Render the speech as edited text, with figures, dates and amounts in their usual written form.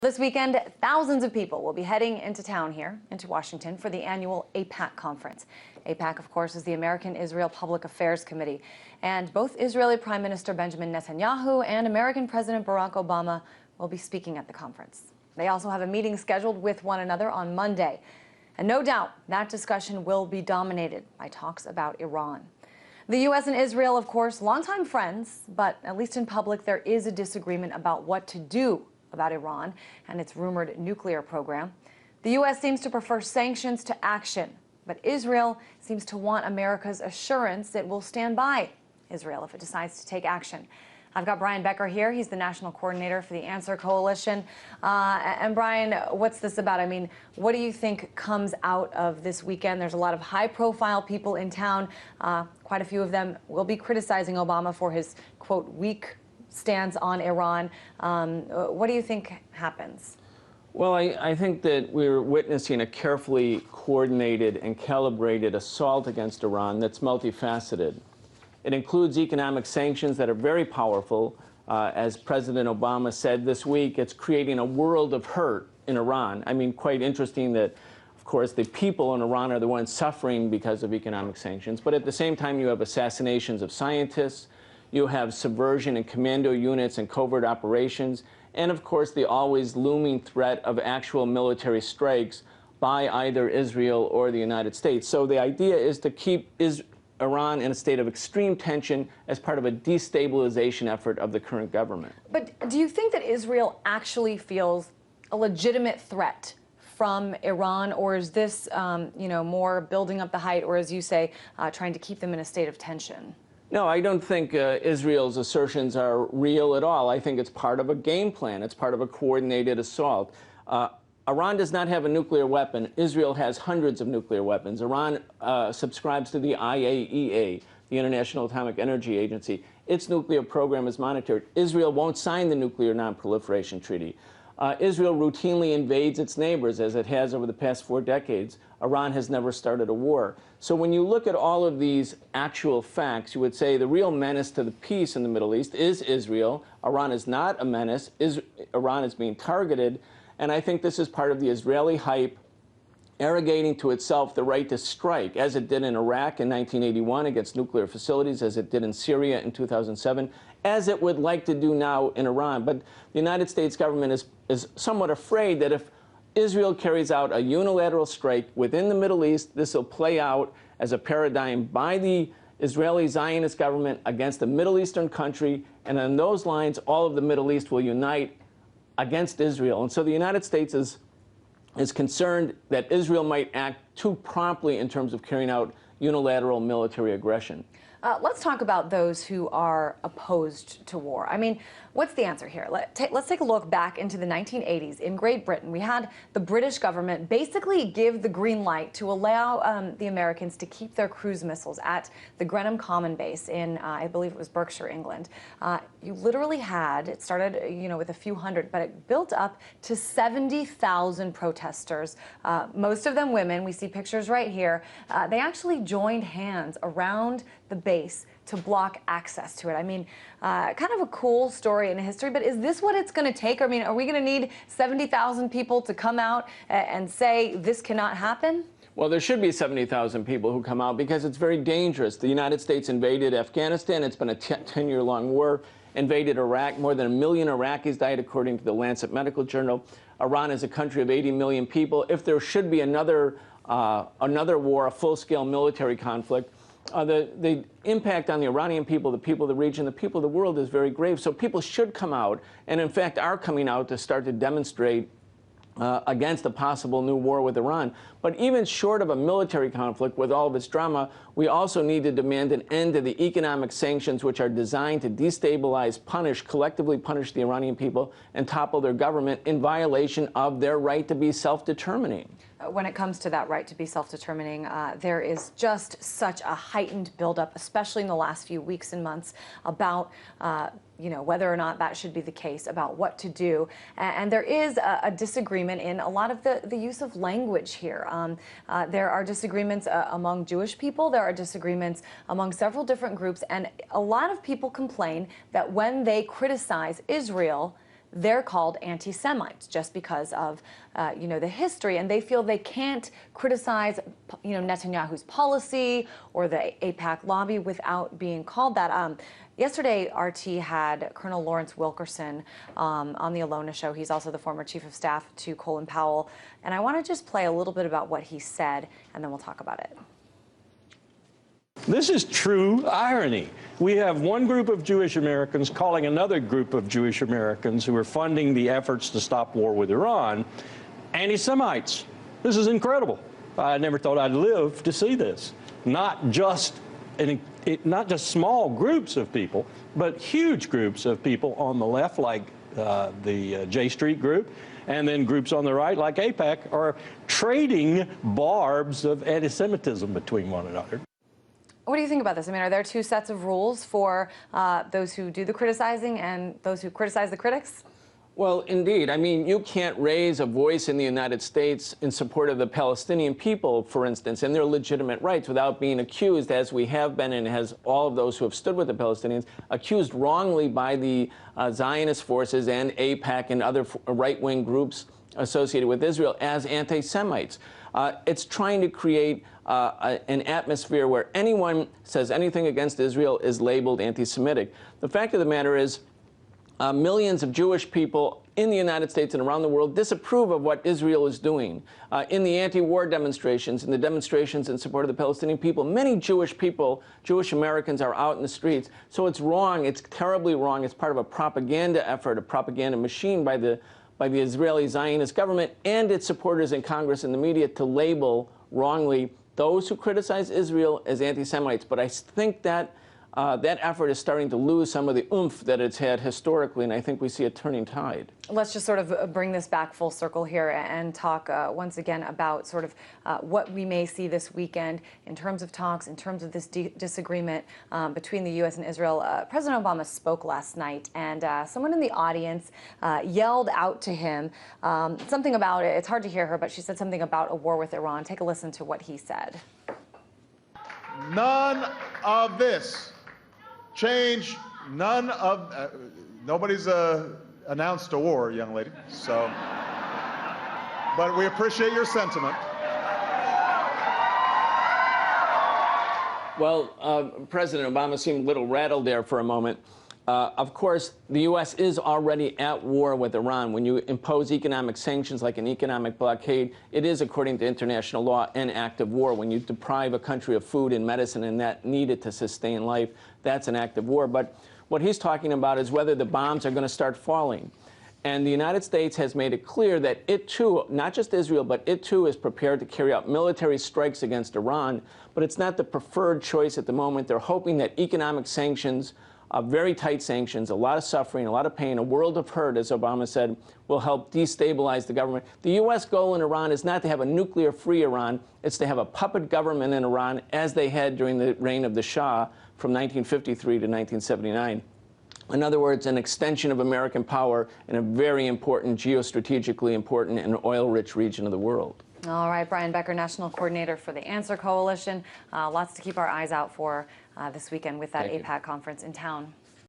This weekend, thousands of people will be heading into town here, into Washington, for the annual Aipac conference. Aipac, of course, is the American-Israel Public Affairs Committee. And both Israeli Prime Minister Benjamin Netanyahu and American President Barack Obama will be speaking at the conference. They also have a meeting scheduled with one another on Monday. And no doubt, that discussion will be dominated by talks about Iran. The U.S. and Israel, of course, longtime friends, but at least in public, there is a disagreement about what to do about Iran and its rumored nuclear program. The U.S. seems to prefer sanctions to action, but Israel seems to want America's assurance it will stand by Israel if it decides to take action. I've got Brian Becker here. He's the national coordinator for the Answer Coalition. And Brian, what's this about? I mean, what do you think comes out of this weekend? There's a lot of high-profile people in town. Quite a few of them will be criticizing Obama for his, quote, weak stance on Iran. What do you think happens? Well, I think that we're witnessing a carefully coordinated and calibrated assault against Iran that's multifaceted. It includes economic sanctions that are very powerful. As President Obama said this week, it's creating a world of hurt in Iran. I mean, quite interesting that, of course, the people in Iran are the ones suffering because of economic sanctions. But at the same time, you have assassinations of scientists. You have subversion and commando units and covert operations. And, of course, the always looming threat of actual military strikes by either Israel or the United States. So the idea is to keep Iran in a state of extreme tension as part of a destabilization effort of the current government. But do you think that Israel actually feels a legitimate threat from Iran, or is this, more building up the height, or as you say, trying to keep them in a state of tension? No, I don't think Israel's assertions are real at all. I think it's part of a game plan. It's part of a coordinated assault. Iran does not have a nuclear weapon. Israel has hundreds of nuclear weapons. Iran subscribes to the IAEA, the International Atomic Energy Agency. Its nuclear program is monitored. Israel won't sign the Nuclear Non-Proliferation Treaty. Israel routinely invades its neighbors, as it has over the past 4 decades. Iran has never started a war. So when you look at all of these actual facts, you would say the real menace to the peace in the Middle East is Israel. Iran is not a menace. Iran is being targeted. And I think this is part of the Israeli hype, arrogating to itself the right to strike, as it did in Iraq in 1981 against nuclear facilities, as it did in Syria in 2007, as it would like to do now in Iran. But the United States government is somewhat afraid that if Israel carries out a unilateral strike within the Middle East, this will play out as a paradigm by the Israeli Zionist government against a Middle Eastern country, and on those lines, all of the Middle East will unite against Israel. And so the United States is concerned that Israel might act too promptly in terms of carrying out unilateral military aggression. Let's talk about those who are opposed to war. I mean, what's the answer here? Let's take a look back into the 1980s. In Great Britain, we had the British government basically give the green light to allow the Americans to keep their cruise missiles at the Grenham Common base in, I believe it was Berkshire, England. You literally had, it started, with a few hundred, but it built up to 70,000 protesters, most of them women. We see pictures right here. They actually joined hands around the base to block access to it. I mean, kind of a cool story in history, but is this what it's going to take? I mean, are we going to need 70,000 people to come out and say this cannot happen? Well, there should be 70,000 people who come out because it's very dangerous. The United States invaded Afghanistan. It's been a 10-year-long war. Invaded Iraq. More than 1 million Iraqis died, according to the Lancet Medical Journal. Iran is a country of 80 million people. If there should be another war, a full-scale military conflict, the impact on the Iranian people, the people of the region, the people of the world is very grave. So people should come out, and in fact are coming out to start to demonstrate against a possible new war with Iran. But even short of a military conflict with all of its drama, we also need to demand an end to the economic sanctions which are designed to destabilize, collectively punish the Iranian people and topple their government in violation of their right to be self-determining. When it comes to that right to be self-determining, there is just such a heightened buildup, especially in the last few weeks and months, about whether or not that should be the case, about what to do. And there is a disagreement in a lot of the use of language here. There are disagreements among Jewish people. There are disagreements among several different groups. And a lot of people complain that when they criticize Israel, they're called anti-Semites just because of, you know, the history, and they feel they can't criticize, you know, Netanyahu's policy or the Aipac lobby without being called that. Yesterday, RT had Colonel Lawrence Wilkerson on the Alona show. He's also the former chief of staff to Colin Powell. And I want to just play a little bit about what he said, and then we'll talk about it. This is true irony. We have one group of Jewish Americans calling another group of Jewish Americans who are funding the efforts to stop war with Iran anti-Semites. This is incredible. I never thought I'd live to see this. Not just small groups of people, but huge groups of people on the left, like the J Street group, and then groups on the right, like Aipac, are trading barbs of anti-Semitism between one another. What do you think about this? I mean, are there two sets of rules for those who do the criticizing and those who criticize the critics? Well, indeed. I mean, you can't raise a voice in the United States in support of the Palestinian people, for instance, and their legitimate rights without being accused, as we have been and as all of those who have stood with the Palestinians, accused wrongly by the Zionist forces and AIPAC and other right-wing groups associated with Israel as anti-Semites. It's trying to create an atmosphere where anyone says anything against Israel is labeled anti-Semitic. The fact of the matter is, millions of Jewish people in the United States and around the world disapprove of what Israel is doing. In the anti-war demonstrations, in the demonstrations in support of the Palestinian people, many Jewish people, Jewish Americans, are out in the streets. So it's wrong. It's terribly wrong. It's part of a propaganda effort, a propaganda machine by the Israeli Zionist government and its supporters in Congress and the media to label wrongly those who criticize Israel as anti-Semites. But I think that that effort is starting to lose some of the oomph that it's had historically, and I think we see a turning tide. Let's just sort of bring this back full circle here and talk once again about sort of what we may see this weekend in terms of talks, in terms of this disagreement between the U.S. and Israel. President Obama spoke last night, and someone in the audience yelled out to him something about it. It's hard to hear her, but she said something about a war with Iran. Take a listen to what he said. None of this. Change, none of, nobody's announced a war, young lady, so, but we appreciate your sentiment. Well, President Obama seemed a little rattled there for a moment. Of course, the U.S. is already at war with Iran. When you impose economic sanctions like an economic blockade, it is, according to international law, an act of war. When you deprive a country of food and medicine and that needed to sustain life, that's an act of war. But what he's talking about is whether the bombs are going to start falling. And the United States has made it clear that it too, not just Israel, but it too is prepared to carry out military strikes against Iran. But it's not the preferred choice at the moment. They're hoping that economic sanctions, very tight sanctions, a lot of suffering, a lot of pain, a world of hurt, as Obama said, will help destabilize the government. The U.S. goal in Iran is not to have a nuclear-free Iran. It's to have a puppet government in Iran, as they had during the reign of the Shah from 1953 to 1979. In other words, an extension of American power in a very important, geostrategically important and oil-rich region of the world. All right, Brian Becker, National Coordinator for the Answer Coalition. Lots to keep our eyes out for this weekend with that AIPAC conference in town.